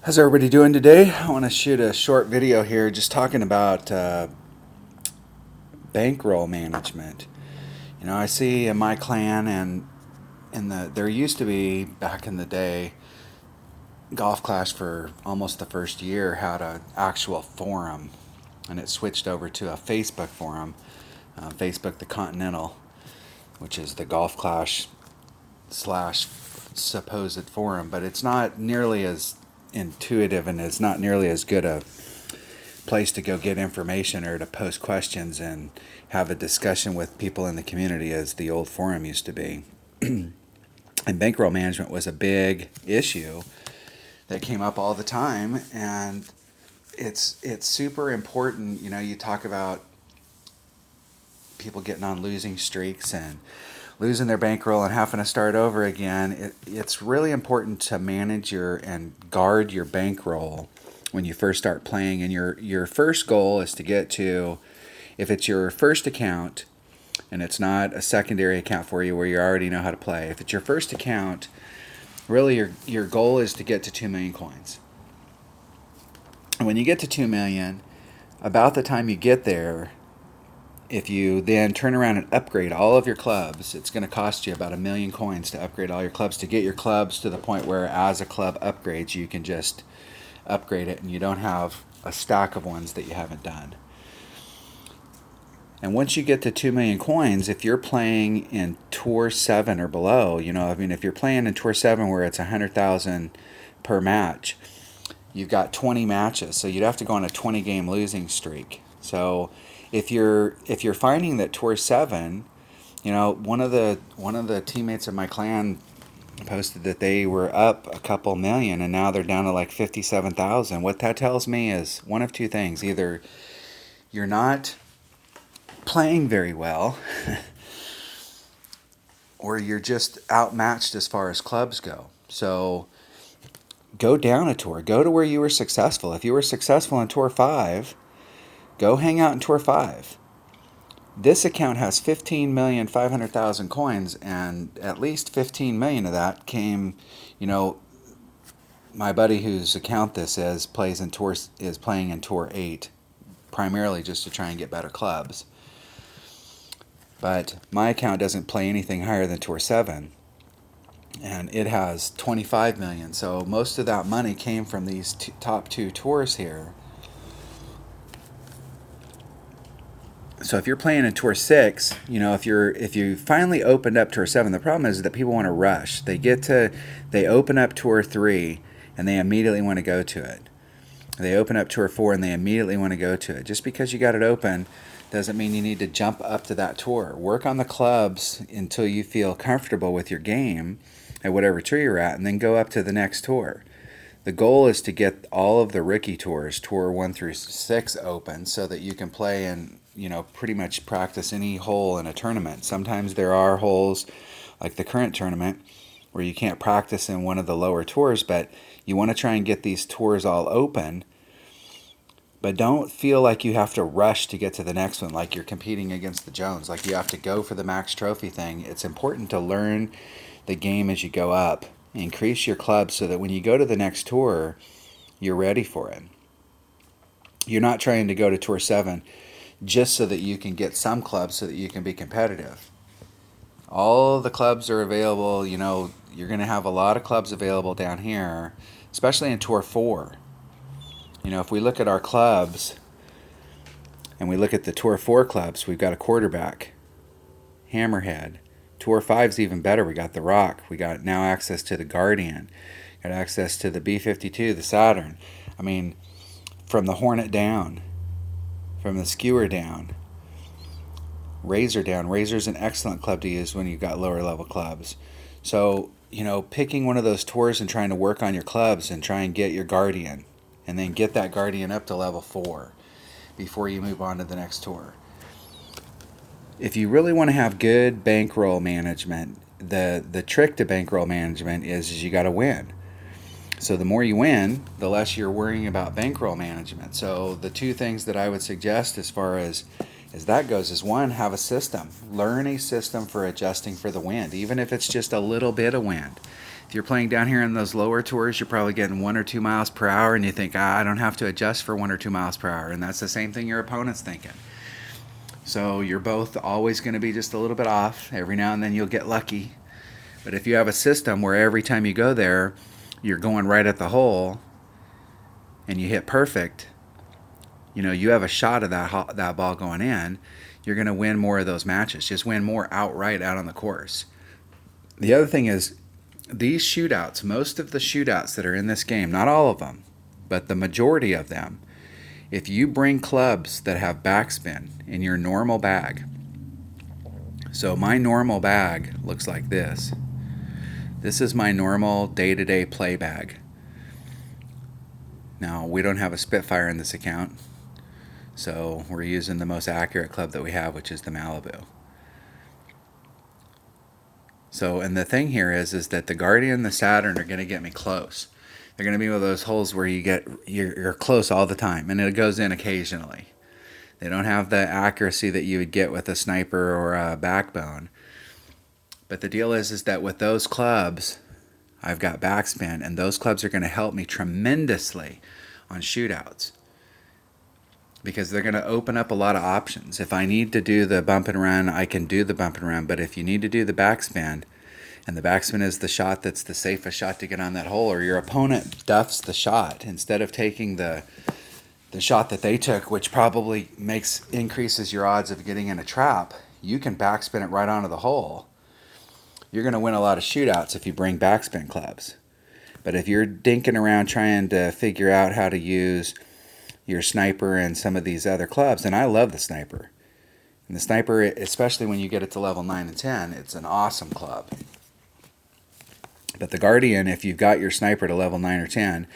How's everybody doing today? I want to shoot a short video here just talking about bankroll management. I see in my clan and there used to be back in the day, Golf Clash for almost the first year had an actual forum, and it switched over to a Facebook forum, Facebook the Continental, which is the Golf Clash slash supposed forum, but it's not nearly as intuitive and it's not nearly as good a place to go get information or to post questions and have a discussion with people in the community as the old forum used to be. And bankroll management was a big issue that came up all the time, and it's super important. You talk about people getting on losing streaks and losing their bankroll and having to start over again. It's really important to manage and guard your bankroll when you first start playing. And your first goal is to get to, if it's your first account and it's not a secondary account for you where you already know how to play, if it's your first account, really your goal is to get to 2 million coins. And when you get to 2 million, about the time you get there, if you then turn around and upgrade all of your clubs, it's going to cost you about 1 million coins to upgrade all your clubs, to get your clubs to the point where as a club upgrades, you can just upgrade it and you don't have a stack of ones that you haven't done. And once you get to 2 million coins, if you're playing in Tour 7 or below, if you're playing in Tour 7 where it's 100,000 per match, you've got 20 matches, so you'd have to go on a 20-game losing streak. So if you're finding that Tour 7, one of the teammates of my clan posted that they were up a couple million and now they're down to like 57,000. What that tells me is one of two things: either you're not playing very well or you're just outmatched as far as clubs go. So go down a tour, go to where you were successful. If you were successful in Tour 5, go hang out in Tour 5. This account has 15,500,000 coins, and at least 15 million of that came, my buddy whose account this is playing in Tour 8, primarily just to try and get better clubs. But my account doesn't play anything higher than Tour 7, and it has 25 million. So most of that money came from these top two tours here. So if you're playing in Tour 6, if you finally opened up Tour 7, the problem is that people want to rush. They open up Tour 3 and they immediately want to go to it. They open up Tour 4 and they immediately want to go to it. Just because you got it open doesn't mean you need to jump up to that tour. Work on the clubs until you feel comfortable with your game at whatever tour you're at, and then go up to the next tour. The goal is to get all of the rookie tours, Tour 1 through 6, open so that you can play and pretty much practice any hole in a tournament. Sometimes there are holes like the current tournament where you can't practice in one of the lower tours, but you want to try and get these tours all open. But don't feel like you have to rush to get to the next one, like you're competing against the Jones, like you have to go for the max trophy thing. It's important to learn the game as you go up. Increase your clubs so that when you go to the next tour, you're ready for it. You're not trying to go to Tour 7 just so that you can get some clubs so that you can be competitive. All the clubs are available. You're going to have a lot of clubs available down here, especially in Tour 4. If we look at our clubs and we look at the Tour 4 clubs, we've got a quarterback, Hammerhead. Tour 5's even better. We got the Rock. We got now access to the Guardian. Got access to the B-52, the Saturn. From the Hornet down, from the Skewer down, Razor down. Razor's an excellent club to use when you've got lower level clubs. So, picking one of those tours and trying to work on your clubs and try and get your Guardian, and then get that Guardian up to level 4 before you move on to the next tour. If you really want to have good bankroll management, the trick to bankroll management is you got to win. So the more you win, the less you're worrying about bankroll management. So the two things that I would suggest as far as that goes is, one, have a system. Learn a system for adjusting for the wind, even if it's just a little bit of wind. If you're playing down here in those lower tours, you're probably getting 1 or 2 miles per hour, and you think, I don't have to adjust for 1 or 2 miles per hour. And that's the same thing your opponent's thinking. So you're both always going to be just a little bit off. Every now and then you'll get lucky. But if you have a system where every time you go there, you're going right at the hole and you hit perfect, you have a shot of that ball going in, you're going to win more of those matches. Just win more outright out on the course. The other thing is, these shootouts, most of the shootouts that are in this game, not all of them, but the majority of them, if you bring clubs that have backspin in your normal bag, so my normal bag looks like this. This is my normal day-to-day play bag. Now, we don't have a Spitfire in this account, so we're using the most accurate club that we have, which is the Malibu. So, and the thing here is that the Guardian and the Saturn are going to get me close. They're going to be one of those holes where you're close all the time, and it goes in occasionally. They don't have the accuracy that you would get with a Sniper or a Backbone. But the deal is that with those clubs, I've got backspin, and those clubs are going to help me tremendously on shootouts, because they're going to open up a lot of options. If I need to do the bump and run, I can do the bump and run. But if you need to do the backspin, and the backspin is the shot that's the safest shot to get on that hole, or your opponent duffs the shot instead of taking the shot that they took, which probably increases your odds of getting in a trap, you can backspin it right onto the hole. You're going to win a lot of shootouts if you bring backspin clubs. But if you're dinking around trying to figure out how to use your Sniper and some of these other clubs, and I love the Sniper. And the Sniper, especially when you get it to level 9 and 10, it's an awesome club. But the Guardian, if you've got your Sniper to level 9 or 10,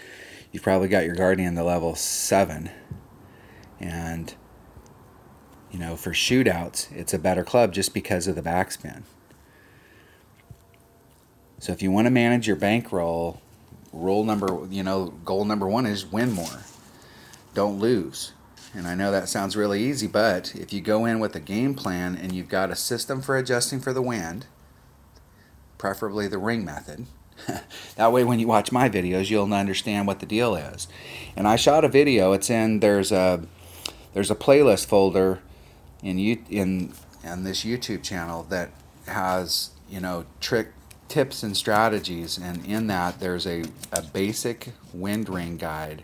you've probably got your Guardian to level 7. And, for shootouts, it's a better club just because of the backspin. So if you want to manage your bankroll, goal number 1 is win more. Don't lose. And I know that sounds really easy, but if you go in with a game plan and you've got a system for adjusting for the wind, preferably the ring method, that way when you watch my videos, you'll understand what the deal is. And I shot a video. There's a playlist folder in this YouTube channel that has, trick tips and strategies, and in that there's a basic wind ring guide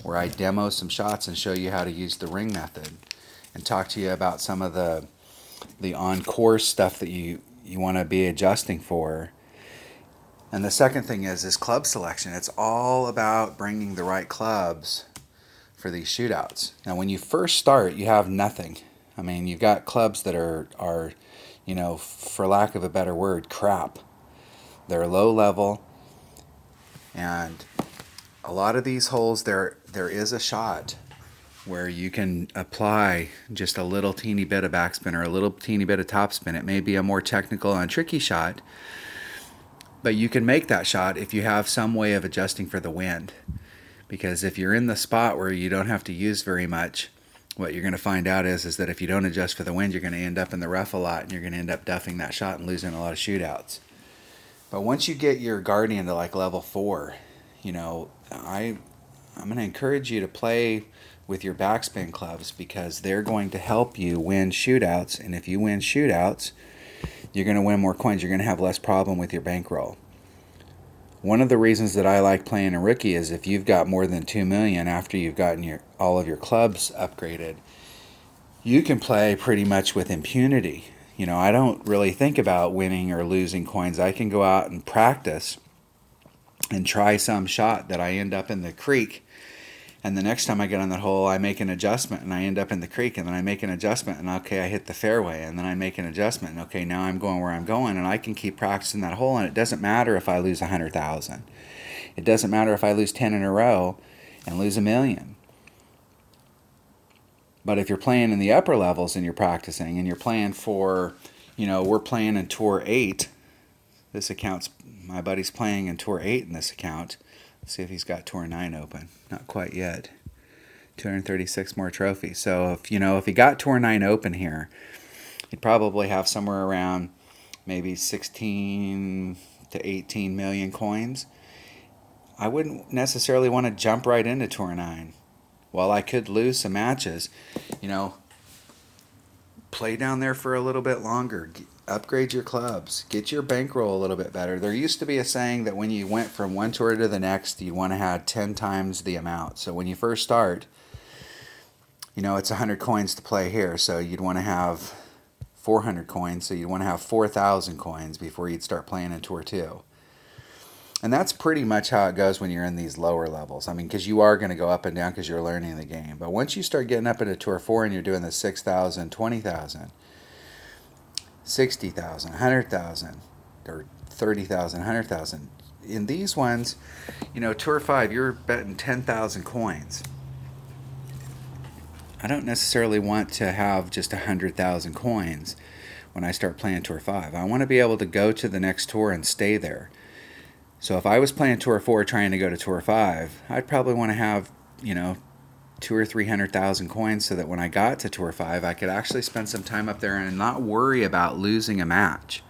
where I demo some shots and show you how to use the ring method, and talk to you about some of the on-course stuff that you want to be adjusting for. And the second thing is club selection. It's all about bringing the right clubs for these shootouts. Now, when you first start, you have nothing. I mean, you've got clubs that are for lack of a better word, crap. They're low level, and a lot of these holes, there is a shot where you can apply just a little teeny bit of backspin or a little teeny bit of topspin. It may be a more technical and tricky shot, but you can make that shot if you have some way of adjusting for the wind. Because if you're in the spot where you don't have to use very much, what you're going to find out is that if you don't adjust for the wind, you're going to end up in the rough a lot, and you're going to end up duffing that shot and losing a lot of shootouts. But once you get your Guardian to like level 4, I'm going to encourage you to play with your backspin clubs, because they're going to help you win shootouts. And if you win shootouts, you're going to win more coins. You're going to have less problem with your bankroll. One of the reasons that I like playing a rookie is if you've got more than 2 million after you've gotten all of your clubs upgraded, you can play pretty much with impunity. I don't really think about winning or losing coins. I can go out and practice and try some shot that I end up in the creek, and the next time I get on that hole, I make an adjustment and I end up in the creek, and then I make an adjustment and okay, I hit the fairway, and then I make an adjustment and okay, now I'm going where I'm going, and I can keep practicing that hole, and it doesn't matter if I lose 100,000. It doesn't matter if I lose 10 in a row and lose 1 million. But if you're playing in the upper levels and you're practicing and you're playing for, we're playing in Tour 8. My buddy's playing in Tour 8 in this account. Let's see if he's got Tour 9 open. Not quite yet. 236 more trophies. So if he got Tour 9 open here, he'd probably have somewhere around maybe 16 to 18 million coins, I wouldn't necessarily want to jump right into Tour 9. While I could lose some matches, you know, play down there for a little bit longer, upgrade your clubs, get your bankroll a little bit better. There used to be a saying that when you went from one tour to the next, you want to have 10 times the amount. So when you first start, you know, it's 100 coins to play here, so you'd want to have 400 coins, so you'd want to have 4,000 coins before you'd start playing in Tour 2. And that's pretty much how it goes when you're in these lower levels. I mean, because you are going to go up and down because you're learning the game. But once you start getting up into Tour 4 and you're doing the 6,000, 20,000, 60,000, 100,000, or 30,000, 100,000, in these ones, you know, Tour 5, you're betting 10,000 coins. I don't necessarily want to have just 100,000 coins when I start playing Tour 5. I want to be able to go to the next tour and stay there. So if I was playing Tour 4 trying to go to Tour 5, I'd probably want to have, you know, 200,000 or 300,000 coins so that when I got to Tour 5, I could actually spend some time up there and not worry about losing a match.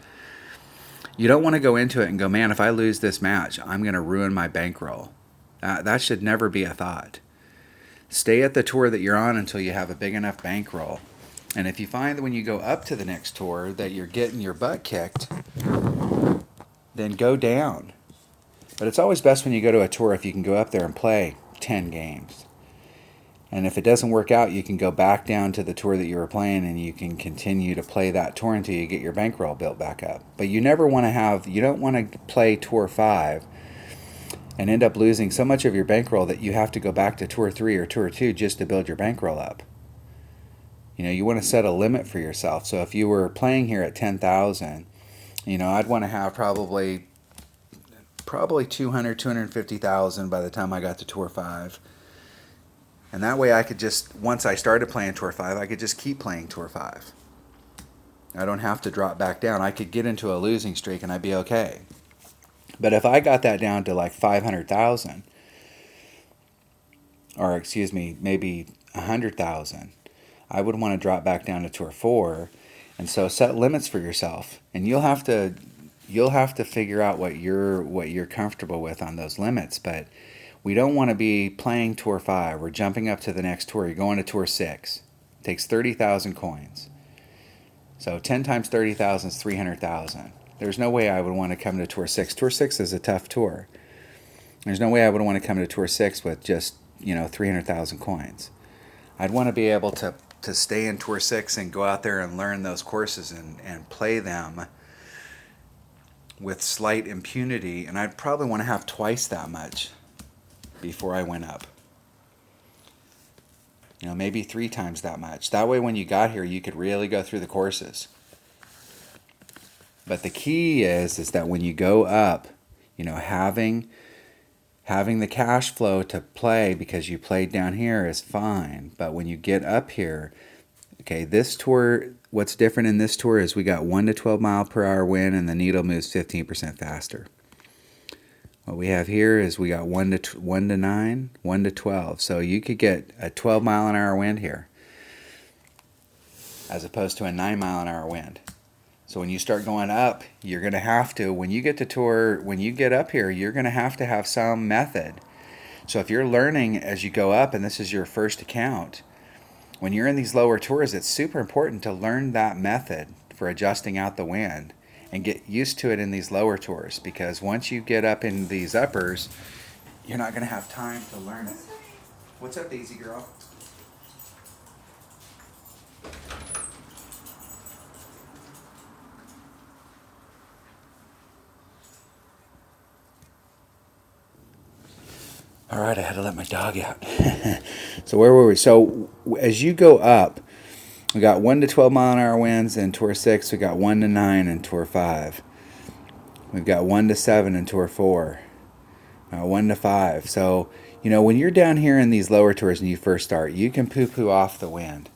You don't want to go into it and go, man, if I lose this match, I'm going to ruin my bankroll. That should never be a thought. Stay at the tour that you're on until you have a big enough bankroll. And if you find that when you go up to the next tour that you're getting your butt kicked, then go down. But it's always best when you go to a tour if you can go up there and play 10 games. And if it doesn't work out, you can go back down to the tour that you were playing and you can continue to play that tour until you get your bankroll built back up. But you never want to have, you don't want to play Tour 5 and end up losing so much of your bankroll that you have to go back to Tour 3 or Tour 2 just to build your bankroll up. You know, you want to set a limit for yourself. So if you were playing here at 10,000, you know, I'd want to have probably 200,000, 250,000 by the time I got to Tour 5. And that way I could just, once I started playing Tour 5, I could just keep playing Tour 5. I don't have to drop back down. I could get into a losing streak and I'd be okay. But if I got that down to like 500,000, or excuse me, maybe 100,000, I would want to drop back down to Tour 4. And so set limits for yourself. And you'll have to figure out what you're comfortable with on those limits. But we don't want to be playing Tour 5. We're jumping up to the next tour. You're going to Tour 6. It takes 30,000 coins. So 10 times 30,000 is 300,000. There's no way I would want to come to Tour 6. Tour 6 is a tough tour. There's no way I would want to come to Tour 6 with just, 300,000 coins. I'd want to be able to stay in Tour 6 and go out there and learn those courses and play them with slight impunity. And I'd probably want to have twice that much before I went up. Maybe 3 times that much. That way when you got here, you could really go through the courses. But the key is that when you go up, having the cash flow to play because you played down here is fine. But when you get up here, okay, this tour, what's different in this tour is we got 1 to 12 mile per hour wind and the needle moves 15% faster. What we have here is we got 1 to 9, 1 to 12. So you could get a 12 mile an hour wind here as opposed to a 9 mile an hour wind. So when you start going up, you're going to have to, when you get up here, you're going to have some method. So if you're learning as you go up and this is your first account, when you're in these lower tours, it's super important to learn that method for adjusting out the wind and get used to it in these lower tours, because once you get up in these uppers, you're not going to have time to learn it. What's up, Daisy girl? All right, I had to let my dog out. So where were we? So as you go up, we got 1 to 12 mile an hour winds in Tour 6. We got 1 to 9 in Tour 5. We've got 1 to 7 in Tour 4. 1 to 5. So, when you're down here in these lower tours and you first start, you can poo-poo off the wind.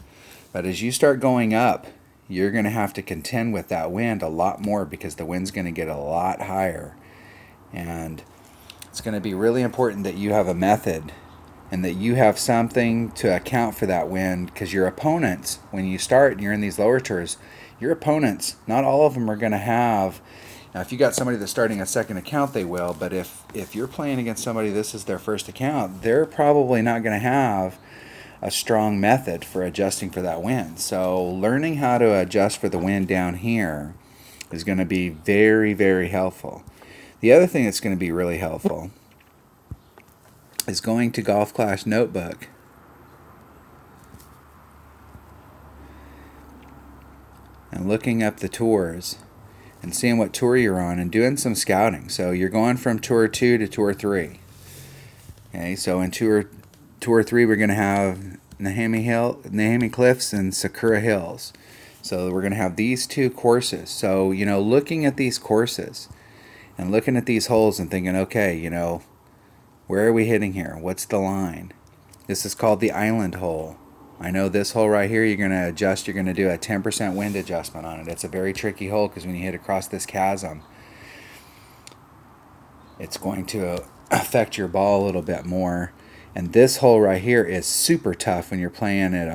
But as you start going up, you're going to have to contend with that wind a lot more because the wind's going to get a lot higher. And it's going to be really important that you have a method and that you have something to account for that wind, because your opponents, when you start and you're in these lower tours, your opponents, not all of them are going to have, Now, if you got somebody that's starting a second account, they will. But if you're playing against somebody, this is their first account, they're probably not going to have a strong method for adjusting for that wind. So learning how to adjust for the wind down here is going to be very, very helpful. The other thing that's going to be really helpful is going to Golf Clash Notebook and looking up the tours and seeing what tour you're on and doing some scouting. So you're going from Tour 2 to Tour 3. Okay, so in Tour 3 we're going to have Nahami Cliffs and Sakura Hills. So we're going to have these two courses. So, looking at these courses and looking at these holes and thinking, okay, where are we hitting here? What's the line? This is called the island hole. I know this hole right here, you're going to adjust, you're going to do a 10% wind adjustment on it. It's a very tricky hole because when you hit across this chasm, it's going to affect your ball a little bit more. And this hole right here is super tough when you're playing it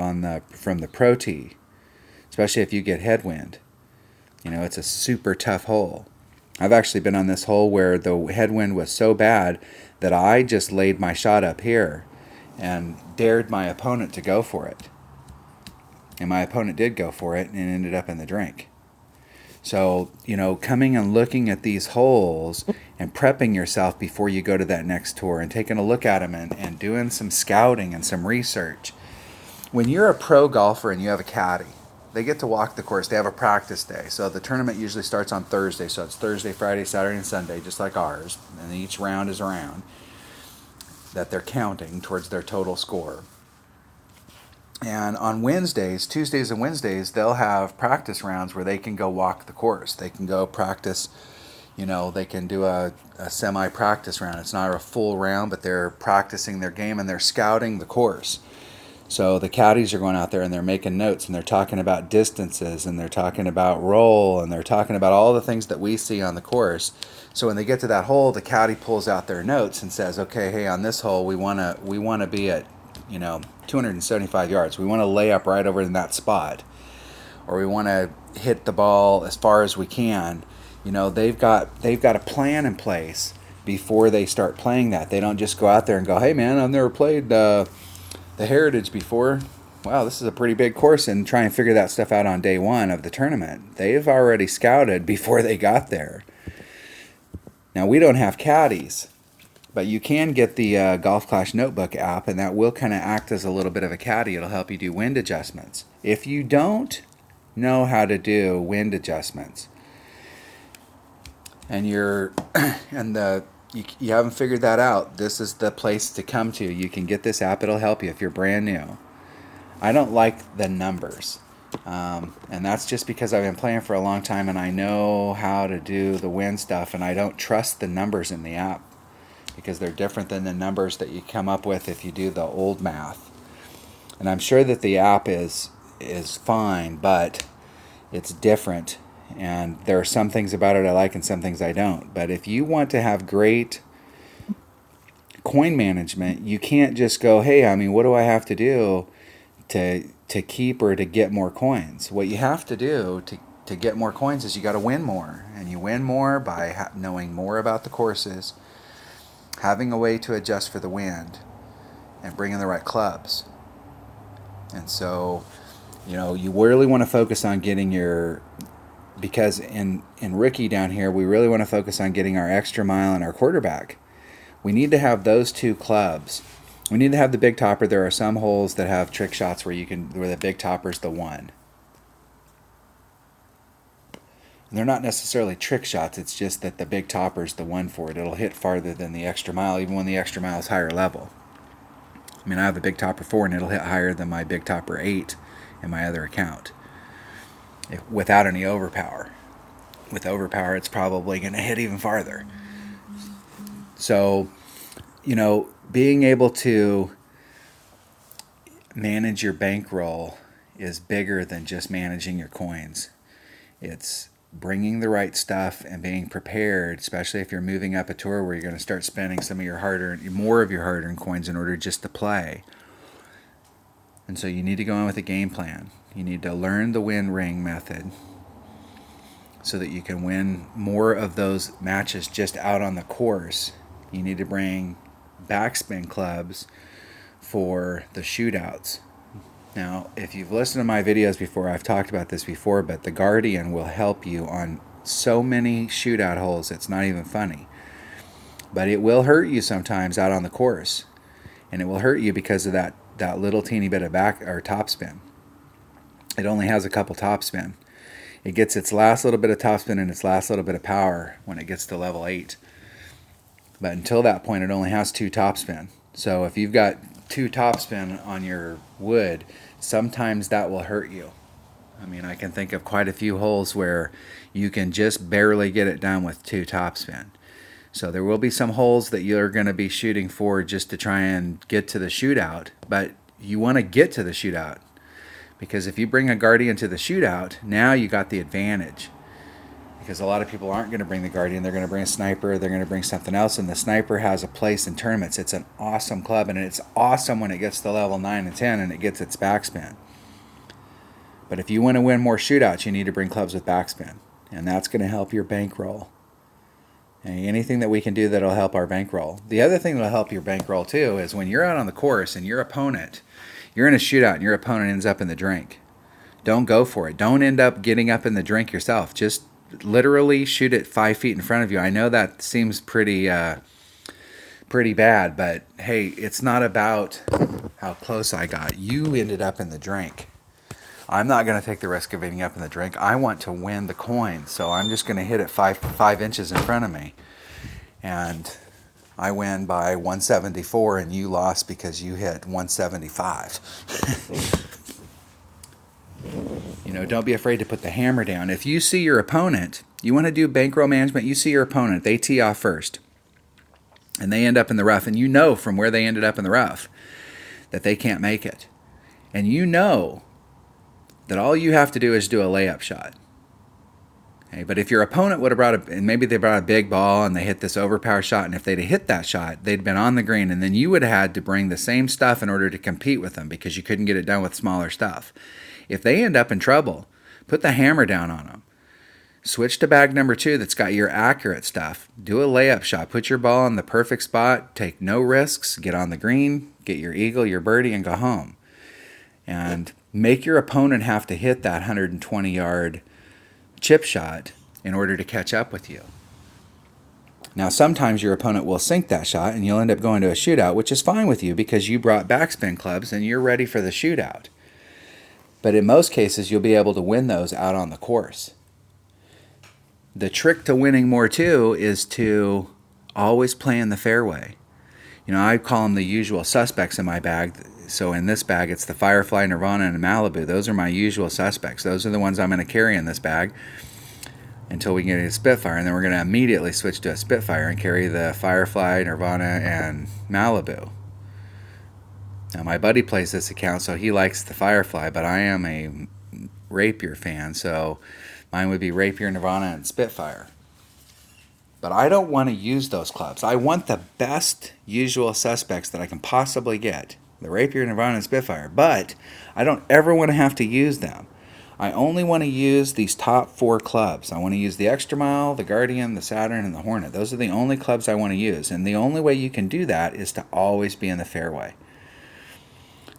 from the pro tee, especially if you get headwind. It's a super tough hole. I've actually been on this hole where the headwind was so bad that I just laid my shot up here and dared my opponent to go for it. And my opponent did go for it and ended up in the drink. So, coming and looking at these holes and prepping yourself before you go to that next tour and taking a look at them and doing some scouting and some research. When you're a pro golfer and you have a caddy, they get to walk the course. They have a practice day. So the tournament usually starts on Thursday. So it's Thursday, Friday, Saturday, and Sunday, just like ours. And each round is a round that they're counting towards their total score. And on Wednesdays, Tuesdays and Wednesdays, they'll have practice rounds where they can go walk the course. They can go practice, they can do a semi-practice round. It's not a full round, but they're practicing their game and they're scouting the course. So the caddies are going out there and they're making notes and they're talking about distances and they're talking about roll and they're talking about all the things that we see on the course. So when they get to that hole, the caddy pulls out their notes and says, okay, hey, on this hole, we want to be at, 275 yards. We want to lay up right over in that spot. Or we want to hit the ball as far as we can. They've got a plan in place before they start playing that. They don't just go out there and go, hey, man, I've never played the Heritage before. Wow, this is a pretty big course, and try and figure that stuff out on day one of the tournament. They've already scouted before they got there. Now, we don't have caddies, but you can get the Golf Clash Notebook app, and that will kind of act as a little bit of a caddy. It'll help you do wind adjustments. If you don't know how to do wind adjustments, and you haven't figured that out, this is the place to come to. You can get this app. It'll help you if you're brand new. I don't like the numbers. And that's just because I've been playing for a long time and I know how to do the wind stuff, and I don't trust the numbers in the app because they're different than the numbers that you come up with if you do the old math. And I'm sure that the app is fine, but it's different. And there are some things about it I like and some things I don't. But if you want to have great coin management, you can't just go, hey, what do I have to do to keep or to get more coins? What you have to do to get more coins is you got to win more. And you win more by knowing more about the courses, having a way to adjust for the wind, and bringing the right clubs. And so, you really want to focus on getting because in rookie down here, we really want to focus on getting our extra mile and our quarterback. We need to have those two clubs. We need to have the big topper. There are some holes that have trick shots where the big topper's the one. And they're not necessarily trick shots. It's just that the big topper's the one for it. It'll hit farther than the extra mile, even when the extra mile is higher level. I have a big topper 4 and it'll hit higher than my big topper 8 in my other account, without any overpower. With overpower, it's probably going to hit even farther. So, being able to manage your bankroll is bigger than just managing your coins. It's bringing the right stuff and being prepared, especially if you're moving up a tour where you're going to start spending more of your hard-earned coins in order just to play. And so you need to go in with a game plan. You need to learn the win ring method so that you can win more of those matches just out on the course, you need to bring backspin clubs for the shootouts. Now, if you've listened to my videos before, I've talked about this before, but the Guardian will help you on so many shootout holes, it's not even funny. But it will hurt you sometimes out on the course. And it will hurt you because of that little teeny bit of back or topspin. It only has a couple topspin. It gets its last little bit of topspin and its last little bit of power when it gets to level 8. But until that point, it only has 2 topspin. So if you've got 2 topspin on your wood, sometimes that will hurt you. I mean, I can think of quite a few holes where you can just barely get it done with 2 topspin. So there will be some holes that you're going to be shooting for just to try and get to the shootout, but you want to get to the shootout, because if you bring a Guardian to the shootout, now you got the advantage. Because a lot of people aren't going to bring the Guardian, they're going to bring a sniper, they're going to bring something else, and the sniper has a place in tournaments. It's an awesome club, and it's awesome when it gets to level 9 and 10 and it gets its backspin. But if you want to win more shootouts, you need to bring clubs with backspin, and that's going to help your bankroll. Anything that we can do that'll help our bankroll. The other thing that'll help your bankroll too is when you're out on the course and your opponent, you're in a shootout and your opponent ends up in the drink. Don't go for it. Don't end up getting up in the drink yourself. Just literally shoot it 5 feet in front of you. I know that seems pretty bad, but hey, it's not about how close I got. You ended up in the drink. I'm not going to take the risk of ending up in the drink. I want to win the coin, so I'm just going to hit it 5 inches in front of me. And I win by 174, and you lost because you hit 175. Don't be afraid to put the hammer down. If you see your opponent, you want to do bankroll management, you see your opponent, they tee off first, and they end up in the rough, and you know from where they ended up in the rough that they can't make it. And you know that all you have to do is do a layup shot. Okay, but if your opponent would have and maybe they brought a big ball and they hit this overpower shot, and if they'd have hit that shot, they'd been on the green, and then you would have had to bring the same stuff in order to compete with them because you couldn't get it done with smaller stuff. If they end up in trouble, put the hammer down on them. Switch to bag number 2 that's got your accurate stuff. Do a layup shot. Put your ball in the perfect spot. Take no risks. Get on the green. Get your eagle, your birdie, and go home. And make your opponent have to hit that 120-yard chip shot in order to catch up with you. Now, sometimes your opponent will sink that shot, and you'll end up going to a shootout, which is fine with you because you brought backspin clubs and you're ready for the shootout. But in most cases, you'll be able to win those out on the course. The trick to winning more, too, is to always play in the fairway. I call them the usual suspects in my bag. So in this bag, it's the Firefly, Nirvana, and Malibu. Those are my usual suspects. Those are the ones I'm going to carry in this bag until we can get a Spitfire. And then we're going to immediately switch to a Spitfire and carry the Firefly, Nirvana, and Malibu. Now, my buddy plays this account, so he likes the Firefly, but I am a Rapier fan, so mine would be Rapier, Nirvana, and Spitfire. But I don't want to use those clubs. I want the best usual suspects that I can possibly get. The Rapier, Nirvana, and Spitfire. But I don't ever want to have to use them. I only want to use these top 4 clubs. I want to use the Extra Mile, the Guardian, the Saturn, and the Hornet. Those are the only clubs I want to use. And the only way you can do that is to always be in the fairway.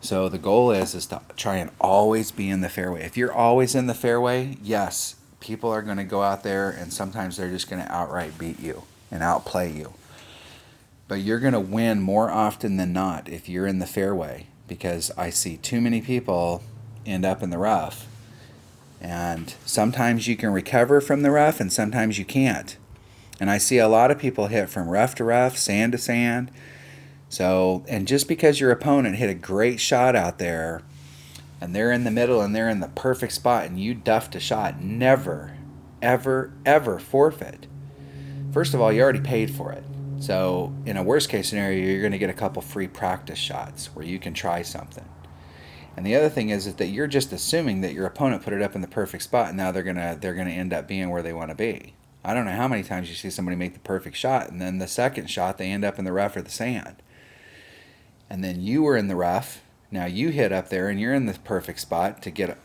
So the goal is to try and always be in the fairway. If you're always in the fairway, yes, people are going to go out there and sometimes they're just going to outright beat you and outplay you. But you're going to win more often than not if you're in the fairway, because I see too many people end up in the rough. And sometimes you can recover from the rough and sometimes you can't. And I see a lot of people hit from rough to rough, sand to sand. So, and just because your opponent hit a great shot out there and they're in the middle and they're in the perfect spot and you duffed a shot, never, ever, ever forfeit. First of all, you already paid for it. So in a worst case scenario, you're going to get a couple free practice shots where you can try something. And the other thing is that you're just assuming that your opponent put it up in the perfect spot and now they're going to end up being where they want to be. I don't know how many times you see somebody make the perfect shot and then the second shot they end up in the rough or the sand. And then you were in the rough Now you hit up there and you're in the perfect spot to get,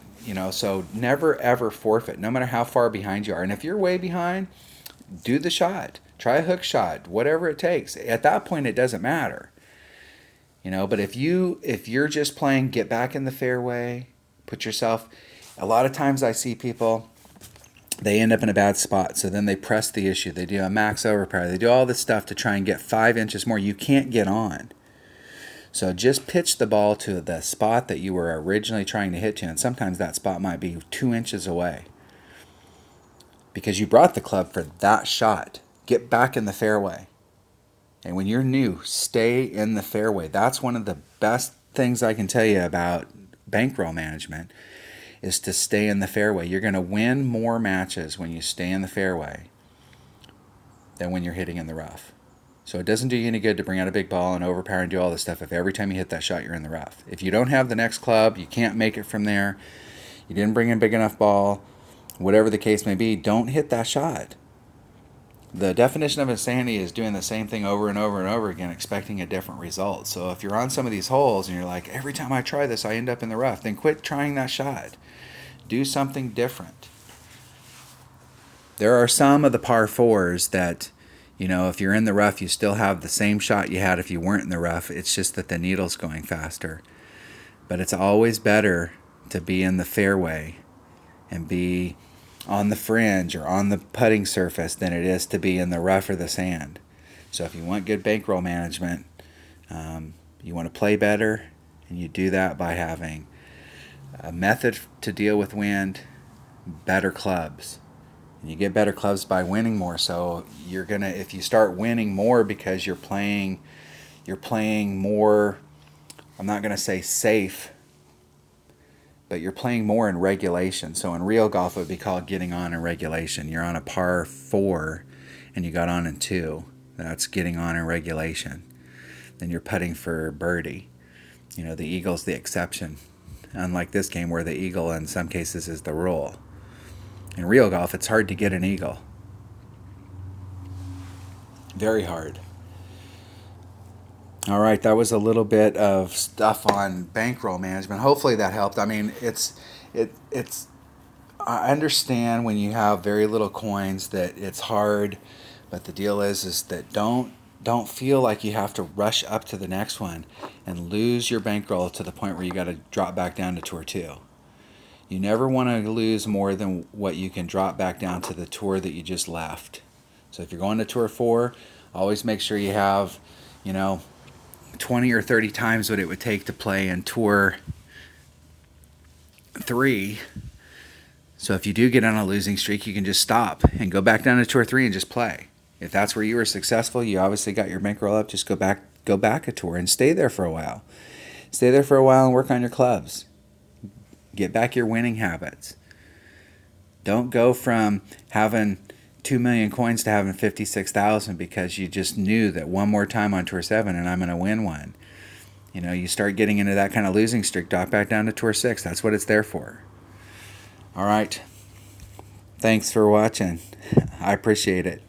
so never ever forfeit, no matter how far behind you are. And if you're way behind, do the shot. Try a hook shot, whatever it takes. At that point, it doesn't matter. But if you're just playing, get back in the fairway, put yourself. A lot of times I see people, they end up in a bad spot, so then they press the issue. They do a max overpower. They do all this stuff to try and get 5 inches more. You can't get on. So just pitch the ball to the spot that you were originally trying to hit to, and sometimes that spot might be 2 inches away because you brought the club for that shot. Get back in the fairway. And when you're new, stay in the fairway. That's one of the best things I can tell you about bankroll management, is to stay in the fairway. You're going to win more matches when you stay in the fairway than when you're hitting in the rough. So it doesn't do you any good to bring out a big ball and overpower and do all this stuff if every time you hit that shot you're in the rough. If you don't have the next club, you can't make it from there, you didn't bring in a big enough ball, whatever the case may be, don't hit that shot. The definition of insanity is doing the same thing over and over and over again, expecting a different result. So if you're on some of these holes and you're like, every time I try this, I end up in the rough, then quit trying that shot. Do something different. There are some of the par fours that, if you're in the rough, you still have the same shot you had if you weren't in the rough. It's just that the needle's going faster. But it's always better to be in the fairway and be on the fringe or on the putting surface than it is to be in the rough or the sand. So if you want good bankroll management, you want to play better, and you do that by having a method to deal with wind, better clubs. And you get better clubs by winning more. So if you start winning more because you're playing more, I'm not going to say safe, but you're playing more in regulation. So in real golf, it would be called getting on in regulation. You're on a par 4 and you got on in 2. That's getting on in regulation. Then you're putting for birdie. The eagle's the exception. Unlike this game where the eagle in some cases is the rule. In real golf, it's hard to get an eagle. Very hard. All right, that was a little bit of stuff on bankroll management. Hopefully that helped. I mean, it's. I understand when you have very little coins that it's hard, but the deal is that don't feel like you have to rush up to the next one and lose your bankroll to the point where you got to drop back down to tour 2. You never want to lose more than what you can drop back down to the tour that you just left. So if you're going to tour 4, always make sure you have, 20 or 30 times what it would take to play in tour 3. So if you do get on a losing streak, you can just stop and go back down to tour 3 and just play. If that's where you were successful, you obviously got your bankroll up, just go back a tour and stay there for a while. Stay there for a while and work on your clubs. Get back your winning habits. Don't go from having 2 million coins to having 56,000 because you just knew that one more time on tour 7 and I'm going to win one. You start getting into that kind of losing streak, drop back down to tour 6. That's what it's there for. All right. Thanks for watching. I appreciate it.